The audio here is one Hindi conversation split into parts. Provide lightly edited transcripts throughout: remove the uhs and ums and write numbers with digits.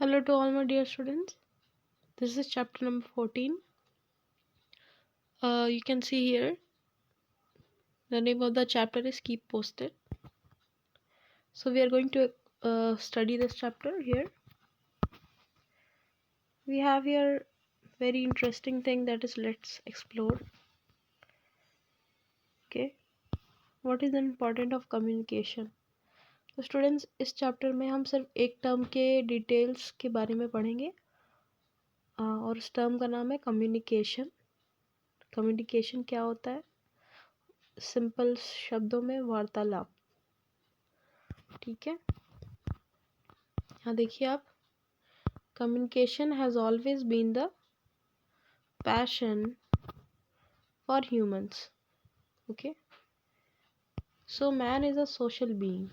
Hello to all my dear students. This is chapter number 14. You can see here the name of the chapter is Keep Posted. So we are going to study this chapter here. We have here very interesting thing, that is let's explore. Okay, what is the importance of communication? तो स्टूडेंट्स इस चैप्टर में हम सिर्फ एक टर्म के डिटेल्स के बारे में पढ़ेंगे और उस टर्म का नाम है कम्युनिकेशन. कम्युनिकेशन क्या होता है? सिंपल शब्दों में वार्तालाप. ठीक है, यहाँ देखिए आप. Communication has always been the passion for humans. Okay, so man is a social being.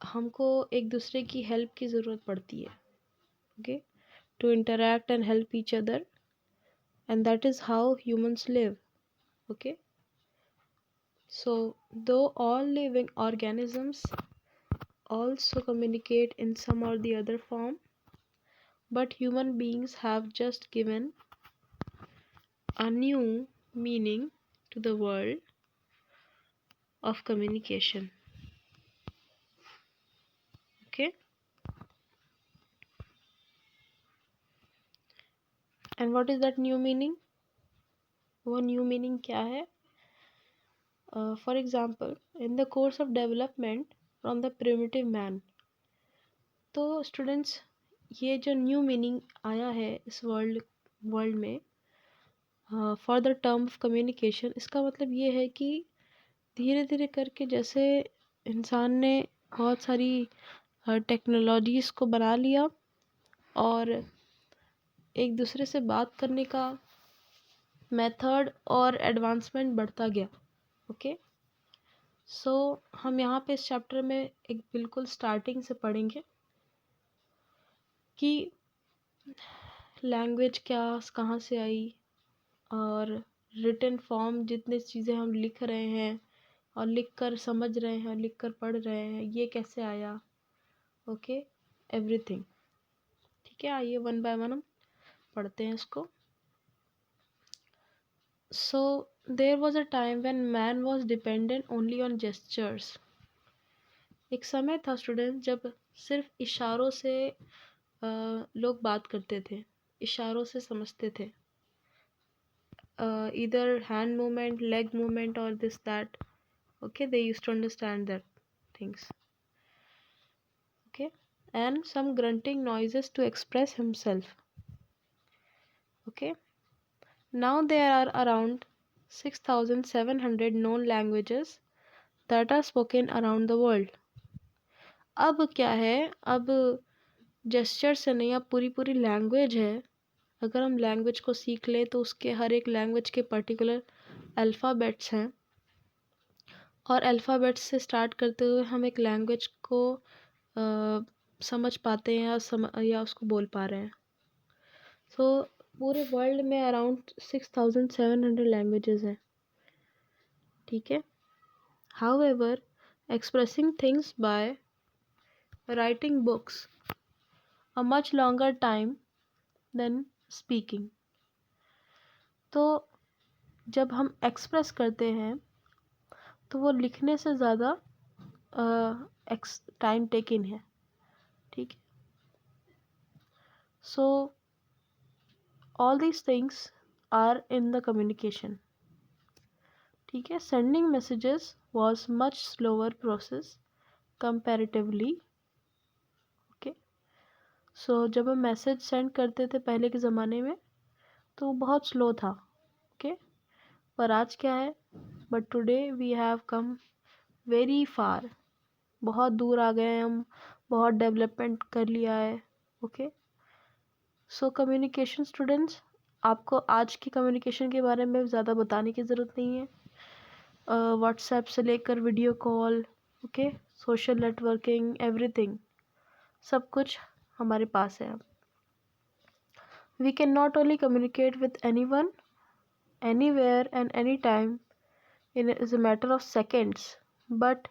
हमको एक दूसरे की हेल्प की ज़रूरत पड़ती है. Okay, to interact and help each other, and that is how humans live. Okay, so though all living organisms also communicate in some or the other form, but human beings have just given a new meaning to the world of communication. Okay, and what is that new meaning? वो new meaning क्या है? For example, in the course of development from the primitive man. तो स्टूडेंट्स, ये जो न्यू मीनिंग आया है इस वर्ल्ड में for the term of communication, इसका मतलब ये है कि धीरे धीरे करके जैसे इंसान ने बहुत सारी टेक्नोलॉजीज़ को बना लिया और एक दूसरे से बात करने का मेथड और एडवांसमेंट बढ़ता गया. ओके, सो हम यहाँ पे इस चैप्टर में एक बिल्कुल स्टार्टिंग से पढ़ेंगे कि लैंग्वेज क्या कहाँ से आई और रिटन फॉर्म जितनी चीज़ें हम लिख रहे हैं और लिख कर समझ रहे हैं और लिख कर पढ़ रहे हैं, ये कैसे आया. Okay, everything. ठीक है, आइए वन बाय वन हम पढ़ते हैं इसको. So there was a time when man was dependent only on gestures. एक समय था स्टूडेंट जब सिर्फ इशारों से लोग बात करते थे, इशारों से समझते थे. either hand movement, leg movement or this that. Okay, they used to understand that things. Okay, and some grunting noises to express himself. Okay, now there are around 6,700 known languages that are spoken around the world. अब क्या है, अब जेस्चर से नहीं, अब पूरी पूरी लैंग्वेज है. अगर हम लैंग्वेज को सीख लें तो उसके हर एक लैंग्वेज के पर्टिकुलर अल्फ़ाबेट्स हैं और अल्फ़ाबेट्स से स्टार्ट करते हुए हम एक लैंग्वेज को समझ पाते हैं या उसको बोल पा रहे हैं. सो पूरे वर्ल्ड में अराउंड 6,700 लैंग्वेजेस हैं. ठीक है, however expressing things by writing books a much longer time then speaking. तो जब हम एक्सप्रेस करते हैं तो वो लिखने से ज़्यादा टाइम टेकिन है. ठीक है, so all these things are in the communication. ठीक है, sending messages was much slower process comparatively. Okay, so जब हम मैसेज सेंड करते थे पहले के ज़माने में तो वो बहुत स्लो था. ओके, पर आज क्या है, but today we have come very far. बहुत दूर आ गए हैं हम, बहुत डेवलपमेंट कर लिया है. ओके, सो कम्युनिकेशन स्टूडेंट्स, आपको आज की कम्युनिकेशन के बारे में ज़्यादा बताने की ज़रूरत नहीं है. व्हाट्सएप से लेकर video call, okay, social networking, everything, सब कुछ हमारे पास है अब. We can not only communicate with anyone anywhere and any time in is a matter of seconds, but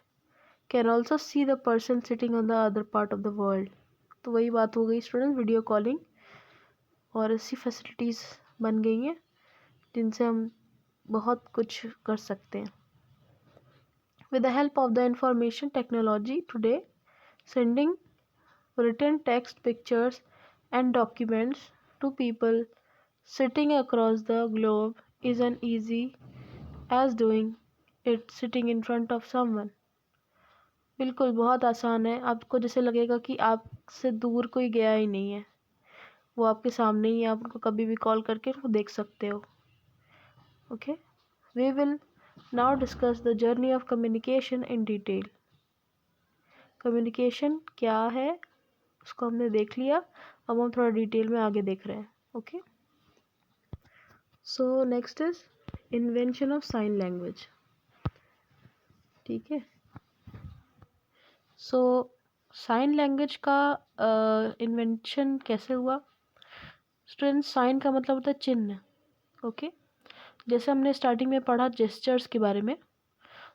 can also see the person sitting on the other part of the world. तो वही बात हो गई स्टूडेंट, वीडियो कॉलिंग और ऐसी फैसिलिटीज़ बन गई हैं जिनसे हम बहुत कुछ कर सकते हैं। With the help of the information technology today, sending written text, pictures, and documents to people sitting across the globe is as easy as doing it sitting in front of someone। बिल्कुल बहुत आसान है। आपको जैसे लगेगा कि आपसे दूर कोई गया ही नहीं है, वो आपके सामने ही है, आप उनको कभी भी कॉल करके उनको देख सकते हो। Okay, we will now discuss the journey of communication in detail. Communication क्या है उसको हमने देख लिया, अब हम थोड़ा डिटेल में आगे देख रहे हैं। Okay, so next is invention of sine language. ठीक है, सो साइन लैंग्वेज का इन्वेंशन कैसे हुआ स्टूडेंट्स? साइन का मतलब होता है चिन्ह। ओके, जैसे हमने स्टार्टिंग में पढ़ा जेस्चर्स के बारे में,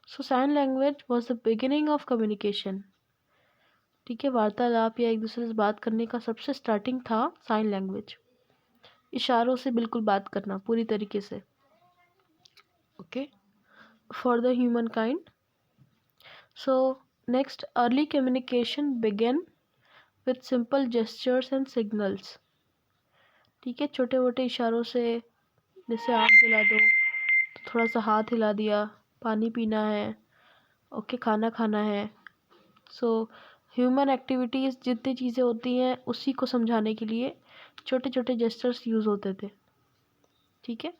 so sine language was the beginning of communication. ठीक है, वार्तालाप या एक दूसरे से बात करने का सबसे स्टार्टिंग था साइन लैंग्वेज, इशारों से बिल्कुल बात करना पूरी तरीके से। Okay, for the human kind. So next, early communication began with simple gestures and signals. ठीक है, छोटे मोटे इशारों से, जैसे आग जला दो तो थोड़ा सा हाथ हिला दिया, पानी पीना है, ओके, खाना खाना है। सो ह्यूमन एक्टिविटीज़ जितनी चीज़ें होती हैं उसी को समझाने के लिए छोटे छोटे जेस्चर्स यूज़ होते थे। ठीक है,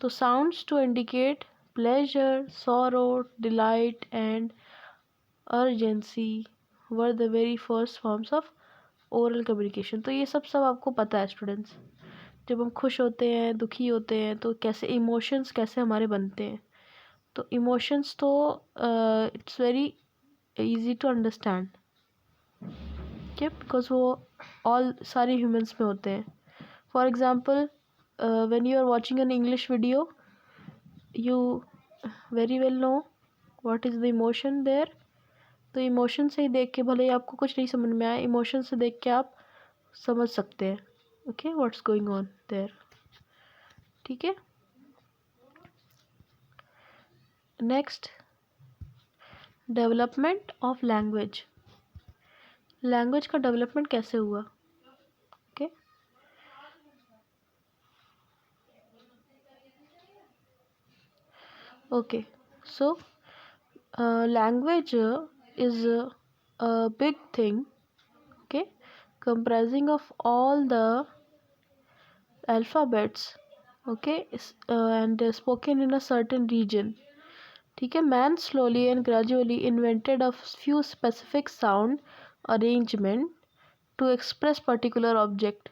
तो sounds to indicate pleasure, sorrow, delight and urgency were the very first forms of oral communication. तो ये सब आपको पता है स्टूडेंट्स, जब हम खुश होते हैं, दुखी होते हैं, तो कैसे इमोशंस कैसे हमारे बनते हैं। तो इमोशंस तो it's very easy to understand, क्या, बिकॉज वो ऑल सारे ह्यूमंस में होते हैं। For example, when you are watching an English video, you very well know what is the emotion there. तो इमोशन से ही देख के, भले ही आपको कुछ नहीं समझ में आए, इमोशन से देख के आप समझ सकते हैं okay what's going on their. ठीक है, next, development of language. Language का डेवलपमेंट कैसे हुआ? Okay, okay, so language is a big thing, okay, comprising of all the alphabets, okay, and spoken in a certain region. ठीक है, man slowly and gradually invented a few specific sound arrangement to express particular object।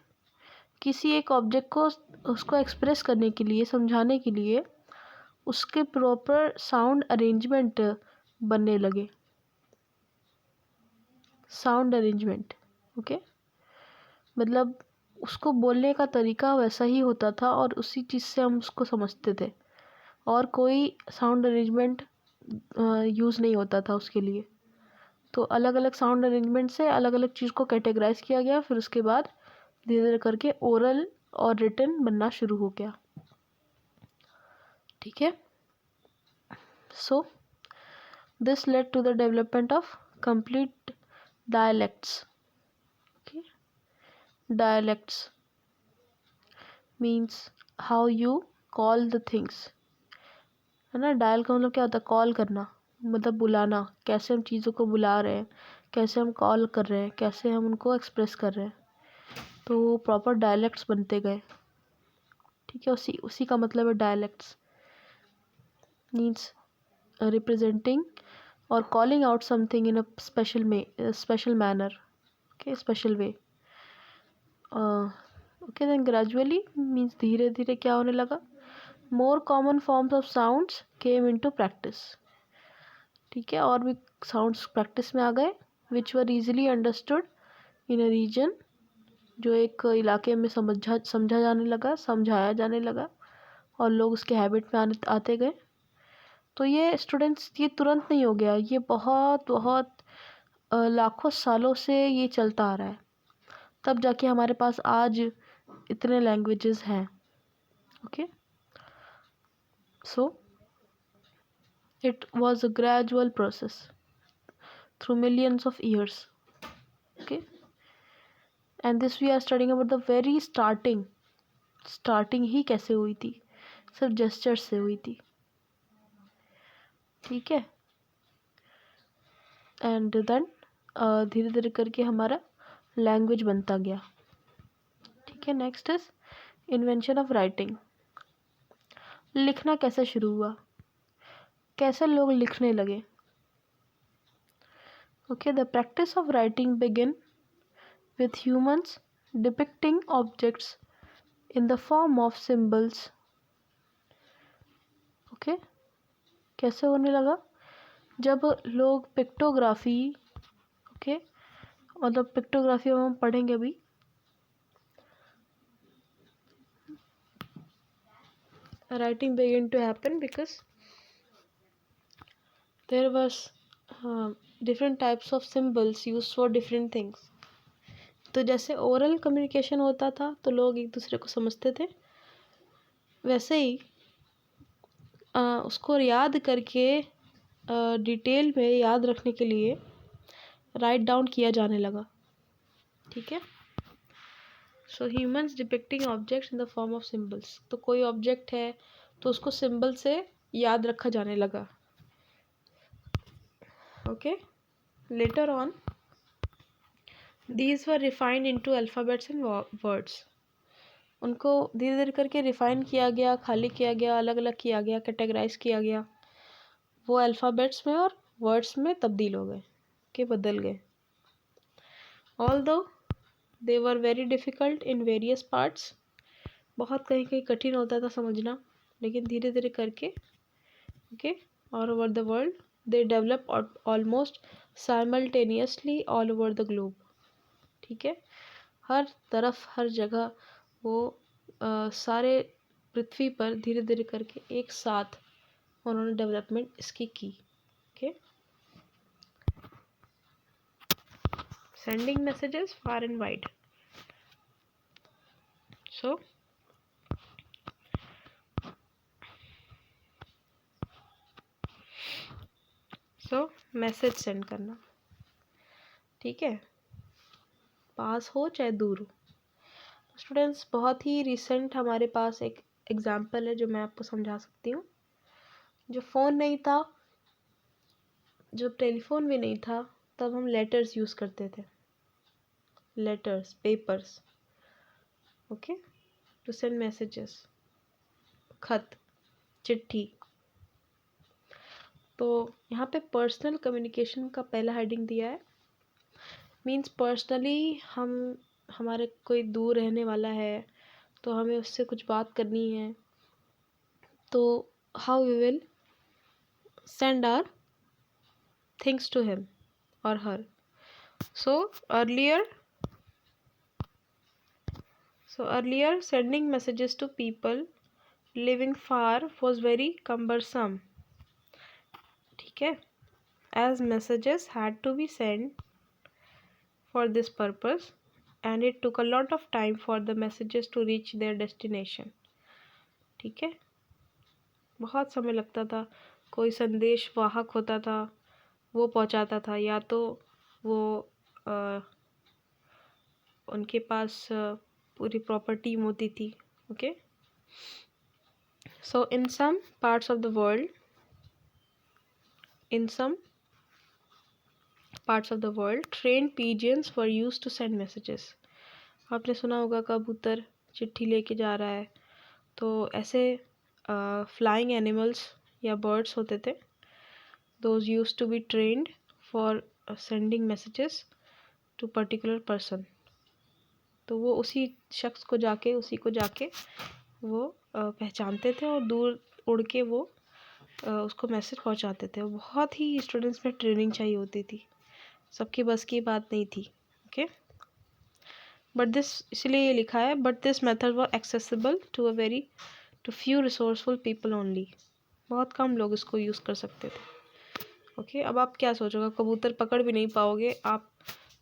किसी एक ऑब्जेक्ट को उसको एक्सप्रेस करने के लिए, समझाने के लिए उसके प्रॉपर साउंड अरेंजमेंट बनने लगे। साउंड अरेंजमेंट, ओके, मतलब उसको बोलने का तरीका वैसा ही होता था और उसी चीज़ से हम उसको समझते थे, और कोई साउंड अरेंजमेंट यूज़ नहीं होता था उसके लिए। तो अलग अलग साउंड अरेंजमेंट से अलग अलग चीज़ को कैटेगराइज किया गया, फिर उसके बाद धीरे धीरे करके ओरल और रिटन बनना शुरू हो गया। ठीक है, so this led to the development of complete dialects. okay, dialects means how you call the things, है ना। डायल का मतलब क्या होता है? कॉल करना, मतलब बुलाना, कैसे हम चीज़ों को बुला रहे हैं, कैसे हम कॉल कर रहे हैं, कैसे हम उनको एक्सप्रेस कर रहे हैं, तो वो प्रॉपर डायलेक्ट्स बनते गए। ठीक है, उसी उसी का मतलब है डायलेक्ट्स, मीन्स रिप्रेजेंटिंग और calling out something in a special manner, okay, special way. Okay, then gradually means धीरे धीरे क्या होने लगा, more common forms of sounds came into practice. ठीक है, और भी साउंड्स प्रैक्टिस में आ गए, which were easily understood in a region, जो एक इलाके में समझाया जाने लगा और लोग उसके हैबिट में आते गए। तो ये स्टूडेंट्स, ये तुरंत नहीं हो गया, ये बहुत बहुत लाखों सालों से ये चलता आ रहा है, तब जाके हमारे पास आज इतने लैंग्वेजेस हैं. Okay, so it was a gradual process through millions of years. Okay, and this we are studying about the very starting ही कैसे हुई थी, सिर्फ जेस्चर से हुई थी. ठीक है, एंड देन धीरे धीरे करके हमारा लैंग्वेज बनता गया. ठीक है, next is invention of writing. लिखना कैसे शुरू हुआ, कैसे लोग लिखने लगे. Okay, the practice of writing begin with humans depicting objects in the form of symbols. Okay, कैसे होने लगा, जब लोग पिक्टोग्राफी, ओके, मतलब पिक्टोग्राफी हम पढ़ेंगे अभी. Writing began to happen because there was different types of symbols used for different things. तो जैसे ओरल कम्युनिकेशन होता था तो लोग एक दूसरे को समझते थे, वैसे ही उसको याद करके डिटेल में याद रखने के लिए राइट डाउन किया जाने लगा. ठीक है, so humans depicting objects in the form of symbols. तो कोई ऑब्जेक्ट है तो उसको सिंबल से याद रखा जाने लगा. Okay, later on these were refined into alphabets and words. उनको धीरे धीरे करके रिफाइन किया गया, खाली किया गया, अलग अलग किया गया, कैटेगराइज किया गया. वो अल्फ़ाबेट्स में और वर्ड्स में तब्दील हो गए, के बदल गए. Although they were very difficult in various parts. बहुत कहीं कहीं कठिन होता था समझना, लेकिन धीरे धीरे करके okay all over the world they develop almost simultaneously all over the globe. ठीक है, हर तरफ हर जगह वो सारे पृथ्वी पर धीरे धीरे करके एक साथ उन्होंने डेवलपमेंट इसकी की. Okay, sending messages far and wide. So message send करना. ठीक है, पास हो चाहे दूर हो. स्टूडेंट्स, बहुत ही रिसेंट हमारे पास एक एग्जाम्पल है जो मैं आपको समझा सकती हूँ. जो फ़ोन नहीं था, जब टेलीफोन भी नहीं था, तब हम लेटर्स यूज़ करते थे. Letters, papers, okay, to send messages. खत, चिट्ठी. तो यहाँ पे पर्सनल कम्युनिकेशन का पहला हेडिंग दिया है. मीन्स पर्सनली हमारे कोई दूर रहने वाला है तो हमें उससे कुछ बात करनी है, तो how we will send our things to him और her. So earlier sending messages to people living far was very cumbersome. ठीक है, as messages had to be sent for this purpose and it took a lot of time for the messages to reach their destination. ठीक है, बहुत समय लगता था. कोई संदेश वाहक होता था, वो पहुंचाता था, या तो वो उनके पास पूरी प्रॉपर टीम होती थी. Okay, so in some parts of the world trained pigeons were used to send messages. आपने सुना होगा कबूतर चिट्ठी लेके जा रहा है, तो ऐसे फ्लाइंग एनिमल्स या बर्ड्स होते थे. Those used to be trained for sending messages to particular person. तो वो उसी शख्स को जाके वो पहचानते थे और दूर उड़ के वो उसको मैसेज पहुंचाते थे. बहुत ही स्टूडेंट्स में ट्रेनिंग चाहिए होती थी, सबकी बस की बात नहीं थी. ओके, बट दिस, इसलिए ये लिखा है, but this method was accessible to few resourceful people only. बहुत कम लोग इसको यूज़ कर सकते थे। ओके, अब आप क्या सोचोगे, कबूतर पकड़ भी नहीं पाओगे, आप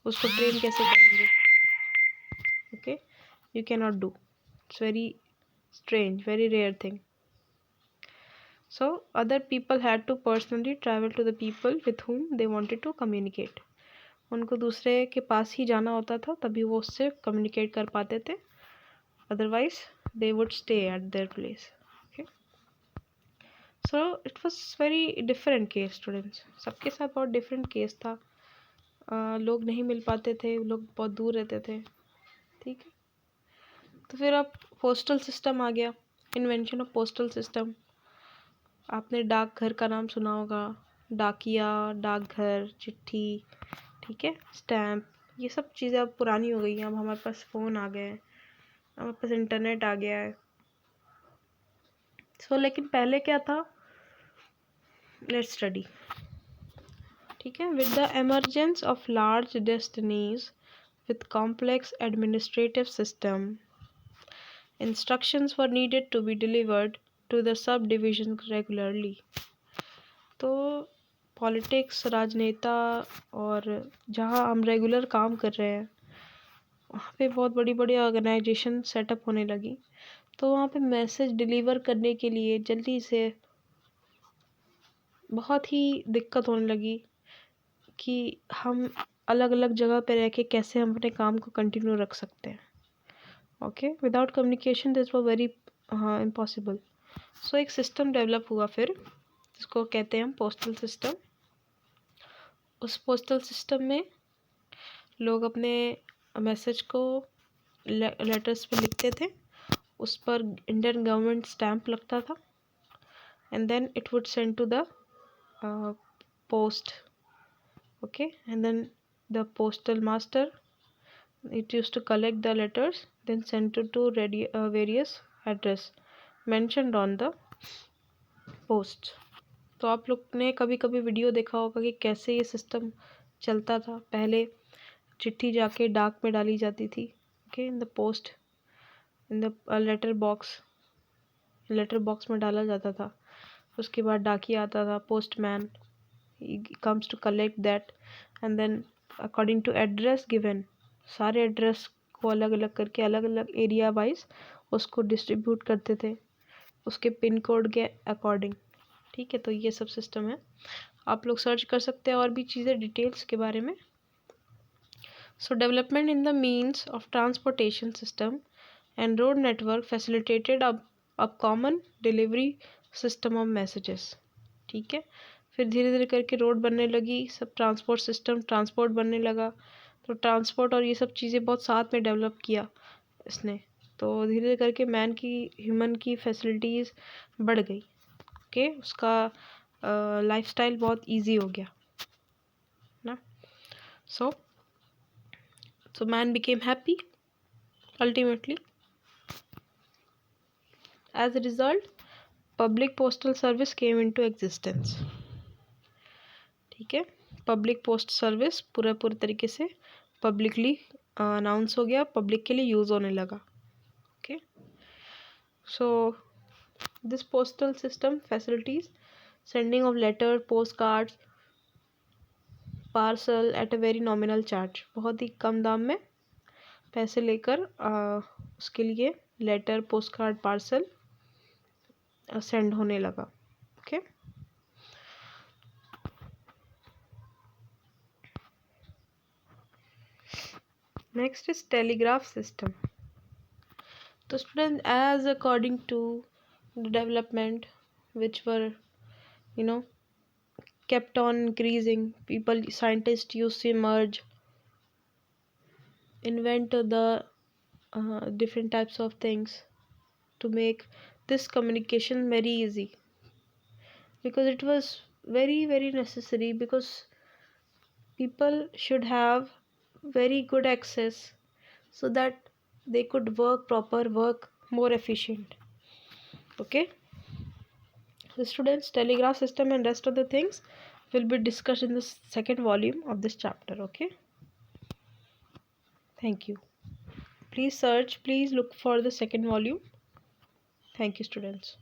उसको ट्रेन कैसे करेंगे? Okay, you can not do, it's very strange, very rare thing. So other people had to personally travel to the people with whom they wanted to communicate. उनको दूसरे के पास ही जाना होता था तभी वो उससे कम्युनिकेट कर पाते थे, otherwise they would stay at their place. Okay, so it was very different case students, सबके साथ बहुत डिफरेंट केस था. लोग नहीं मिल पाते थे, लोग बहुत दूर रहते थे. ठीक है, तो फिर अब पोस्टल सिस्टम आ गया, इन्वेंशन ऑफ पोस्टल सिस्टम. आपने डाकघर का नाम सुना होगा, डाकिया, डाकघर, चिट्ठी, ठीक है, स्टैम्प, ये सब चीज़ें अब पुरानी हो गई हैं. अब हमारे पास फ़ोन आ गए हैं, हमारे पास इंटरनेट आ गया है. लेकिन पहले क्या था, लेट्स स्टडी. ठीक है, with the emergence of large destinies with complex administrative system, instructions were needed to be delivered to the subdivision regularly. तो पॉलिटिक्स, राजनेता और जहाँ हम रेगुलर काम कर रहे हैं वहाँ पे बहुत बड़ी बड़ी ऑर्गेनाइजेशन सेटअप होने लगी. तो वहाँ पे मैसेज डिलीवर करने के लिए जल्दी से बहुत ही दिक्कत होने लगी कि हम अलग अलग जगह पे रह के कैसे हम अपने काम को कंटिन्यू रख सकते हैं. Okay, without communication this was very impossible. So एक सिस्टम डेवलप हुआ फिर, जिसको कहते हैं हम पोस्टल सिस्टम. उस पोस्टल सिस्टम में लोग अपने मैसेज को लेटर्स पे लिखते थे, उस पर इंडियन गवर्नमेंट स्टैम्प लगता था, and then it would send to the post. Okay, and then the postal master, it used to collect the letters, then send it to various address mentioned on the post. तो आप लोग ने कभी कभी वीडियो देखा होगा कि कैसे ये सिस्टम चलता था. पहले चिट्ठी जाके डाक में डाली जाती थी, okay, in the post, in the letter box में डाला जाता था. उसके बाद डाकिया आता था, postman, he comes to collect that, and then according to address given, सारे एड्रेस को अलग अलग करके अलग अलग एरिया वाइज उसको डिस्ट्रीब्यूट करते थे उसके पिन कोड के अकॉर्डिंग. ठीक है, तो ये सब सिस्टम है, आप लोग सर्च कर सकते हैं और भी चीज़ें डिटेल्स के बारे में. सो development in the means of transportation system and road network facilitated a common delivery system of messages. ठीक है, फिर धीरे धीरे करके रोड बनने लगी, सब ट्रांसपोर्ट सिस्टम, ट्रांसपोर्ट बनने लगा. तो ट्रांसपोर्ट और ये सब चीज़ें बहुत साथ में डेवलप किया इसने. तो धीरे धीरे करके ह्यूमन की फैसिलिटीज़ बढ़ गई. ओके, उसका लाइफस्टाइल बहुत इजी हो गया ना. So man became happy ultimately. As a result public postal service came into existence. ठीक है, पब्लिक पोस्ट सर्विस पूरे तरीके से पब्लिकली अनाउंस हो गया, पब्लिक के लिए यूज़ होने लगा. Okay, so this postal system facilities sending of letter, post cards, parcel at a very nominal charge. बहुत ही कम दाम में पैसे लेकर उसके लिए letter, post card, parcel send होने लगा. Okay, next is telegraph system. तो student, as according to the development which were, you know, kept on increasing, scientists used to emerge, invent the different types of things to make this communication very easy, because it was very very necessary, because people should have very good access so that they could work more efficient. Okay, the students, telegraph system and rest of the things will be discussed in the second volume of this chapter. Okay, thank you. Please look for the second volume. Thank you, students.